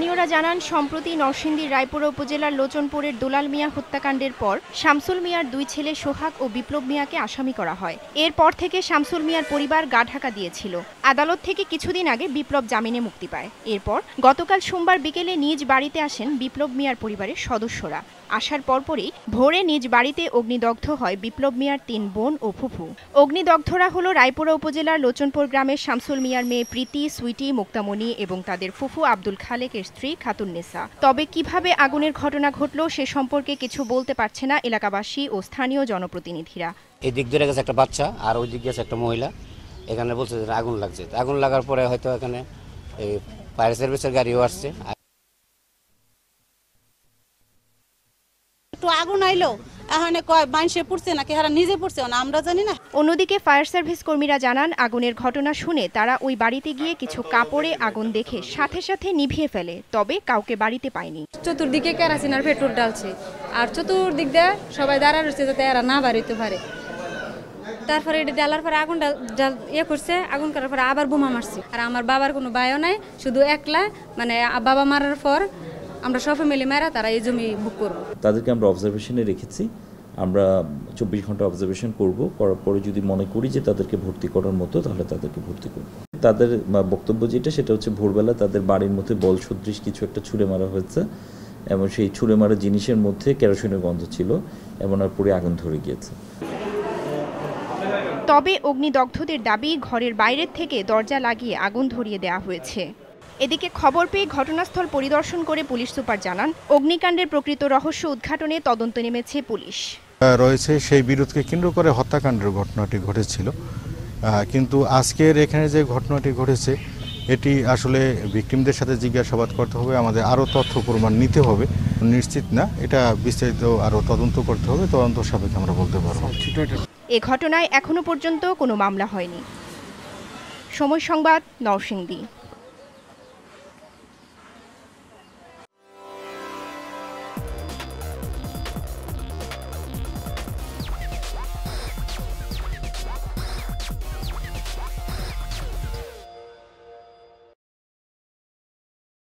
স্থানীয়রা জানান, সম্প্রতি নরসিংদীর রায়পুরা উপজেলার লোচনপুরের দুলাল মিয়া হত্যাকাণ্ডের পর শামসুল মিয়ার দুই ছেলে সোহাগ ও বিপ্লব মিয়াকে আসামি করা হয়। এরপর থেকে শামসুল মিয়ার পরিবার গা ঢাকা দিয়েছিল। আদালত থেকে কিছুদিন আগে বিপ্লব জামিনে মুক্তি পায়। এরপর গতকাল সোমবার বিকেলে নিজ বাড়িতে আসেন বিপ্লব মিয়ার পরিবারের সদস্যরা। আসার পরপরই ভোরে নিজ বাড়িতে অগ্নিদগ্ধ হয় বিপ্লব মিয়ার ৩ বোন ও ফুফু। অগ্নিদগ্ধরা হলো রায়পুরা উপজেলার লোচনপুর গ্রামের শামসুল মিয়ার মেয়ে প্রীতি, সুইটি, মুক্তামণি এবং তাদের ফুফু আব্দুল খালেকের স্ত্রী খাতুন্নেসা। তবে কিভাবে আগুনের ঘটনা ঘটল সে সম্পর্কে কিছু বলতে পারছে না এলাকাবাসী ও স্থানীয় জনপ্রতিনিধিরা। এই দিক ধরে গেছে একটা বাচ্চা আর ওই দিক গেছে একটা মহিলা। এখানে বলছে যে আগুন লাগছে। আগুন লাগার পরে হয়তো এখানে ফায়ার সার্ভিসের গাড়িও আসছে। আগুন আইলো এখানে কয় মানুষে পড়ছে নাকি হারা নিজে পড়ছে না আমরা জানি না। অন্যদিকে ফায়ার সার্ভিস কর্মীরা জানান, আগুনের ঘটনা শুনে তারা ওই বাড়িতে গিয়ে কিছু কাপড়ে আগুন দেখে সাথে সাথে নিভিয়ে ফেলে, তবে কাউকে বাড়িতে পায়নি। চতুর্দিকে কেরোসিন আর পেট্রোল ঢালছে আর চতুর্দিক দিয়ে সবাই দাঁড়া রয়েছে যাতে এরা না বাড়িতে পারে। তারপরে এটা জ্বালার পরে আগুন করছে, আগুন করার পরে আবার বোমা মারছে। আর আমার বাবার কোনো ভাইও নাই, শুধু একলা, মানে বাবা মারার পর আমরা সব ফ্যামিলি মেরা তারা এই জমি বুক করব। তাদেরকে আমরা অবজারভেশনে রেখেছি। আমরা 24 ঘন্টা অবজারভেশন করব, করার পরে যদি মনে করি যে তাদেরকে ভর্তি করার মতো তাহলে তাদেরকে ভর্তি করব। তাদের বক্তব্য সেটা হচ্ছে ভোরবেলা তাদের বাড়ির মধ্যে বল সদৃশ কিছু একটা ছুঁড়ে মারা হয়েছে এবং সেই ছুঁড়ে মারা জিনিসের মধ্যে কেরোসিনের গন্ধ ছিল এবং আর পরে আগুন ধরে গিয়েছে। তবে অগ্নিদগ্ধদের দাবি, ঘরের বাইরের থেকে দরজা লাগিয়ে আগুন ধরিয়ে দেওয়া হয়েছে। এদিকে খবর পেয়ে ঘটনাস্থল পরিদর্শন করে পুলিশ সুপার জানান, অগ্নিকাণ্ডের প্রকৃত রহস্য উদ্ঘাটনে তদন্ত নেমেছে পুলিশ। রয়েছে সেই বিরোধকে কেন্দ্র করে হত্যাকাণ্ডের ঘটনাটি ঘটেছিল, কিন্তু আজকের এখানে যে ঘটনাটি ঘটেছে এটি আসলে ভিকটিমদের সাথে জিজ্ঞাসাবাদ করতে হবে, আমাদের আরও তথ্য প্রমাণ নিতে হবে। নিশ্চিত না, এটা বিস্তারিত আরও তদন্ত করতে হবে, তদন্ত সাপেক্ষে আমরা বলতে পারবো। এ ঘটনায় এখনো পর্যন্ত কোনো মামলা হয়নি। সময় সংবাদ, নরসিংদী।